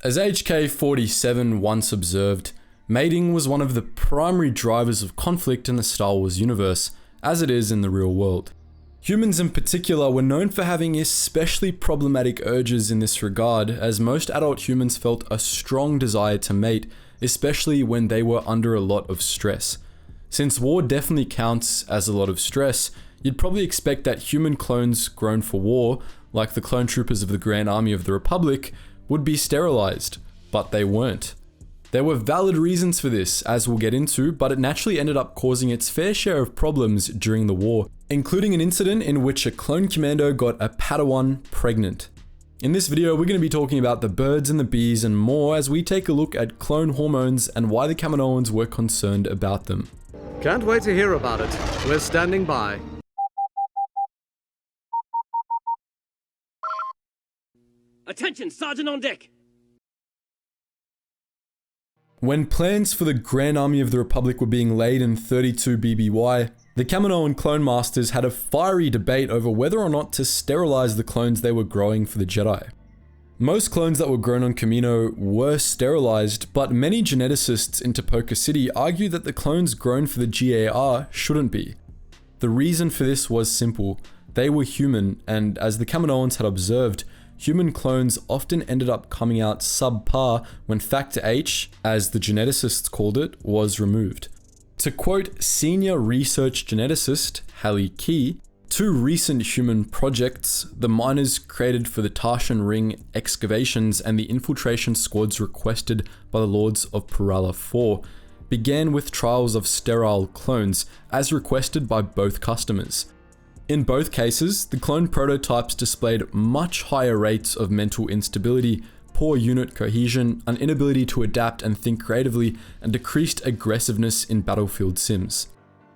As HK47 once observed, mating was one of the primary drivers of conflict in the Star Wars universe, as it is in the real world. Humans in particular were known for having especially problematic urges in this regard, as most adult humans felt a strong desire to mate, especially when they were under a lot of stress. Since war definitely counts as a lot of stress, you'd probably expect that human clones grown for war, like the clone troopers of the Grand Army of the Republic, would be sterilized, but they weren't. There were valid reasons for this, as we'll get into, but it naturally ended up causing its fair share of problems during the war, including an incident in which a clone commando got a Padawan pregnant. In this video, we're going to be talking about the birds and the bees and more as we take a look at clone hormones and why the Kaminoans were concerned about them. Can't wait to hear about it. We're standing by. Attention, Sergeant on deck! When plans for the Grand Army of the Republic were being laid in 32 BBY, the Kaminoan clone masters had a fiery debate over whether or not to sterilize the clones they were growing for the Jedi. Most clones that were grown on Kamino were sterilized, but many geneticists in Poker City argue that the clones grown for the GAR shouldn't be. The reason for this was simple: they were human, and as the Kaminoans had observed, human clones often ended up coming out subpar when Factor H, as the geneticists called it, was removed. To quote senior research geneticist Hallie Key, two recent human projects, the miners created for the Tarshan Ring excavations and the infiltration squads requested by the Lords of Perala 4, began with trials of sterile clones, as requested by both customers. In both cases, the clone prototypes displayed much higher rates of mental instability, poor unit cohesion, an inability to adapt and think creatively, and decreased aggressiveness in battlefield sims.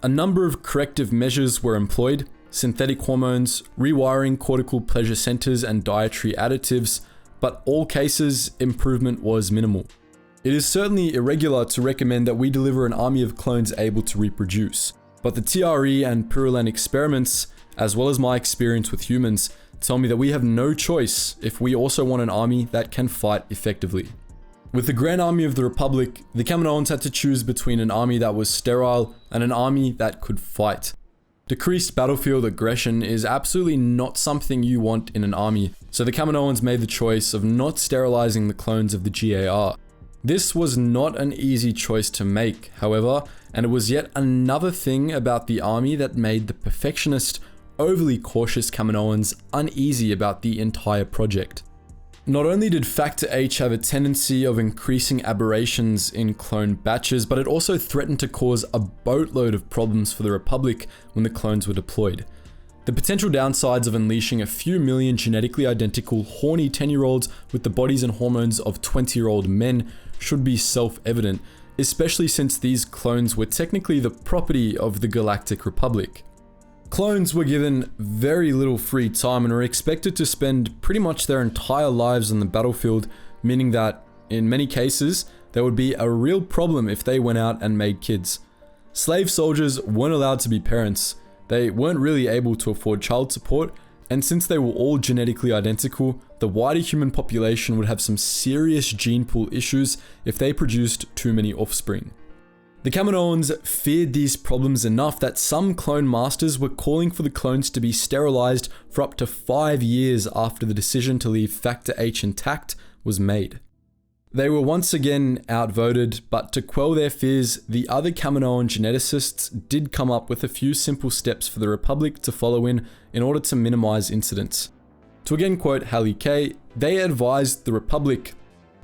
A number of corrective measures were employed: synthetic hormones, rewiring cortical pleasure centers, and dietary additives, but all cases, improvement was minimal. It is certainly irregular to recommend that we deliver an army of clones able to reproduce, but the TRE and Purulent experiments, as well as my experience with humans, tell me that we have no choice if we also want an army that can fight effectively. With the Grand Army of the Republic, the Kaminoans had to choose between an army that was sterile and an army that could fight. Decreased battlefield aggression is absolutely not something you want in an army, so the Kaminoans made the choice of not sterilizing the clones of the GAR. This was not an easy choice to make, however, and it was yet another thing about the army that made the perfectionist, overly cautious Kaminoans uneasy about the entire project. Not only did Factor H have a tendency of increasing aberrations in clone batches, but it also threatened to cause a boatload of problems for the Republic when the clones were deployed. The potential downsides of unleashing a few million genetically identical horny 10-year-olds with the bodies and hormones of 20-year-old men should be self-evident, especially since these clones were technically the property of the Galactic Republic. Clones were given very little free time and were expected to spend pretty much their entire lives on the battlefield, meaning that, in many cases, there would be a real problem if they went out and made kids. Slave soldiers weren't allowed to be parents, they weren't really able to afford child support, and since they were all genetically identical, the wider human population would have some serious gene pool issues if they produced too many offspring. The Kaminoans feared these problems enough that some clone masters were calling for the clones to be sterilized for up to 5 years after the decision to leave Factor H intact was made. They were once again outvoted, but to quell their fears, the other Kaminoan geneticists did come up with a few simple steps for the Republic to follow in order to minimize incidents. To again quote Hallie K, they advised the Republic: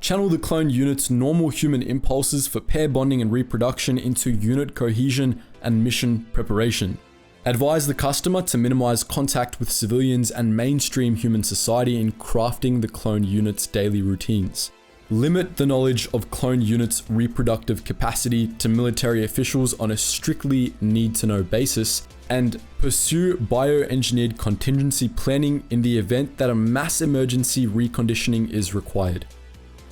channel the clone unit's normal human impulses for pair bonding and reproduction into unit cohesion and mission preparation. Advise the customer to minimize contact with civilians and mainstream human society in crafting the clone unit's daily routines. Limit the knowledge of clone units' reproductive capacity to military officials on a strictly need-to-know basis, and pursue bioengineered contingency planning in the event that a mass emergency reconditioning is required.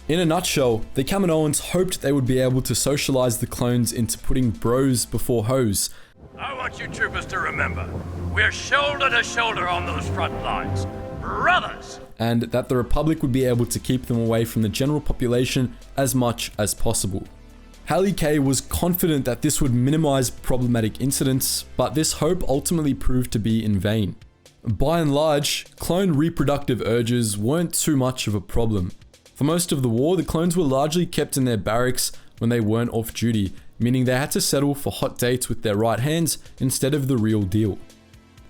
In a nutshell, the Kaminoans hoped they would be able to socialize the clones into putting bros before hoes. I want you troopers to remember, we're shoulder to shoulder on those front lines. brothers! And that the Republic would be able to keep them away from the general population as much as possible. Halley K was confident that this would minimize problematic incidents, but this hope ultimately proved to be in vain. By and large, clone reproductive urges weren't too much of a problem. For most of the war, the clones were largely kept in their barracks when they weren't off duty, meaning they had to settle for hot dates with their right hands instead of the real deal.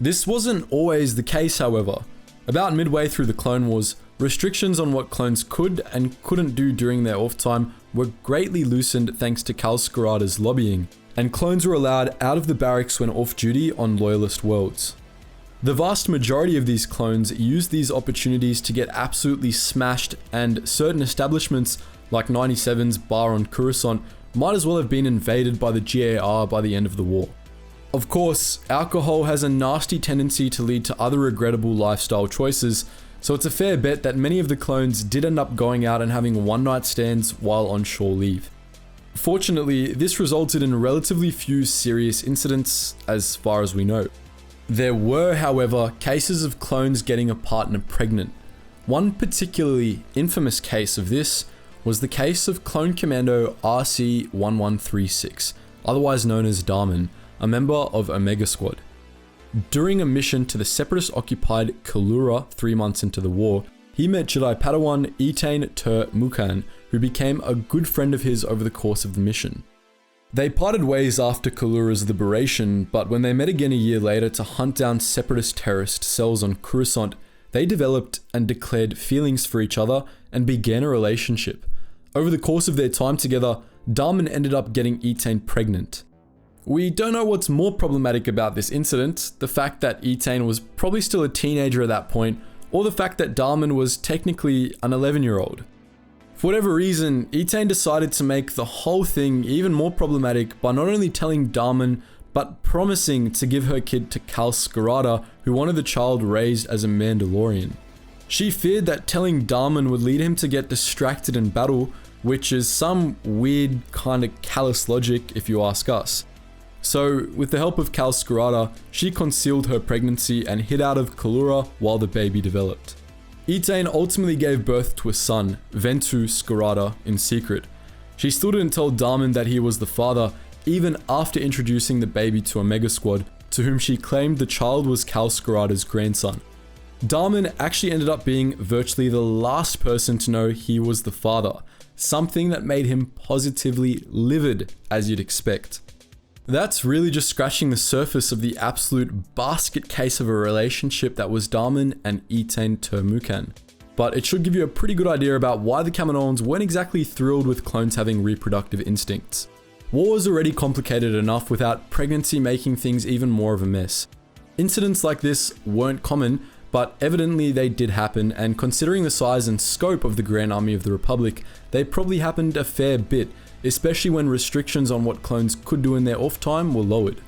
This wasn't always the case, however. About midway through the Clone Wars, restrictions on what clones could and couldn't do during their off time were greatly loosened thanks to Kal Skirata's lobbying, and clones were allowed out of the barracks when off duty on loyalist worlds. The vast majority of these clones used these opportunities to get absolutely smashed, and certain establishments like 97's bar on Coruscant might as well have been invaded by the GAR by the end of the war. Of course, alcohol has a nasty tendency to lead to other regrettable lifestyle choices, so it's a fair bet that many of the clones did end up going out and having one-night stands while on shore leave. Fortunately, this resulted in relatively few serious incidents as far as we know. There were, however, cases of clones getting a partner pregnant. One particularly infamous case of this was the case of Clone Commando RC-1136, otherwise known as Darman, a member of Omega Squad. During a mission to the Separatist-occupied Kalura 3 months into the war, he met Jedi Padawan Etain Tur-Mukan, who became a good friend of his over the course of the mission. They parted ways after Kalura's liberation, but when they met again a year later to hunt down Separatist terrorist cells on Coruscant, they developed and declared feelings for each other and began a relationship. Over the course of their time together, Darman ended up getting Etain pregnant. We don't know what's more problematic about this incident, the fact that Etain was probably still a teenager at that point, or the fact that Darman was technically an 11-year-old. For whatever reason, Etain decided to make the whole thing even more problematic by not only telling Darman, but promising to give her kid to Kal Skirata, who wanted the child raised as a Mandalorian. She feared that telling Darman would lead him to get distracted in battle, which is some weird kind of callous logic if you ask us. So, with the help of Kal Skirata, she concealed her pregnancy and hid out of Kalura while the baby developed. Etain ultimately gave birth to a son, Ventu Skirata, in secret. She still didn't tell Darman that he was the father, even after introducing the baby to Omega Squad, to whom she claimed the child was Kal Skirata's grandson. Darman actually ended up being virtually the last person to know he was the father, something that made him positively livid, as you'd expect. That's really just scratching the surface of the absolute basket case of a relationship that was Darman and Etain Tur-Mukan. But it should give you a pretty good idea about why the Kaminoans weren't exactly thrilled with clones having reproductive instincts. War was already complicated enough without pregnancy making things even more of a mess. Incidents like this weren't common, but evidently they did happen, and considering the size and scope of the Grand Army of the Republic, they probably happened a fair bit, especially when restrictions on what clones could do in their off time were lowered.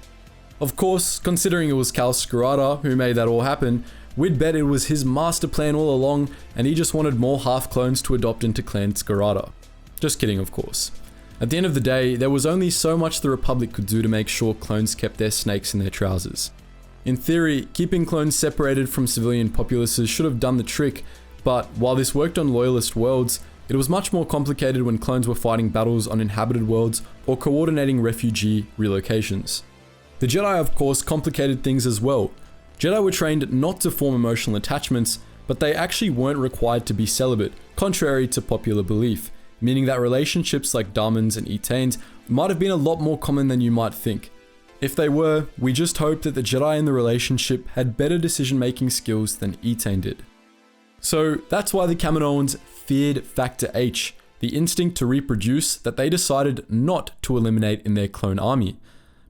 Of course, considering it was Kal Skirata who made that all happen, we'd bet it was his master plan all along, and he just wanted more half-clones to adopt into Clan Skirata. Just kidding, of course. At the end of the day, there was only so much the Republic could do to make sure clones kept their snakes in their trousers. In theory, keeping clones separated from civilian populaces should have done the trick, but while this worked on loyalist worlds, it was much more complicated when clones were fighting battles on inhabited worlds or coordinating refugee relocations. The Jedi, of course, complicated things as well. Jedi were trained not to form emotional attachments, but they actually weren't required to be celibate, contrary to popular belief, meaning that relationships like Darman's and Etain's might have been a lot more common than you might think. If they were, we just hope that the Jedi in the relationship had better decision-making skills than Etain did. So that's why the Kaminoans feared Factor H, the instinct to reproduce that they decided not to eliminate in their clone army.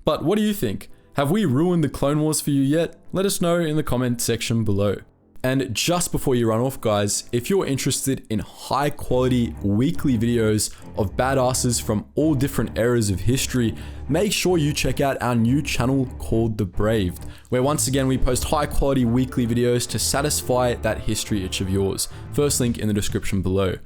But what do you think? Have we ruined the Clone Wars for you yet? Let us know in the comment section below. And just before you run off, guys, if you're interested in high quality weekly videos of badasses from all different eras of history, make sure you check out our new channel called The Braved, where once again we post high quality weekly videos to satisfy that history itch of yours. First link in the description below.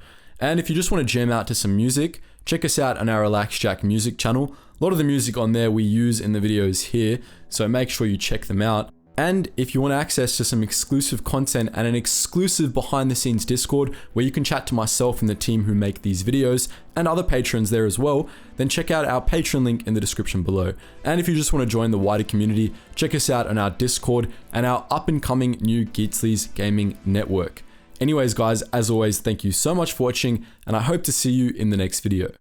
And if you just want to jam out to some music, check us out on our Relax Jack music channel. A lot of the music on there we use in the videos here, so make sure you check them out. And if you want access to some exclusive content and an exclusive behind the scenes Discord where you can chat to myself and the team who make these videos and other patrons there as well, then check out our Patreon link in the description below. And if you just want to join the wider community, check us out on our Discord and our up and coming new Geetsly's gaming network. Anyways guys, as always, thank you so much for watching and I hope to see you in the next video.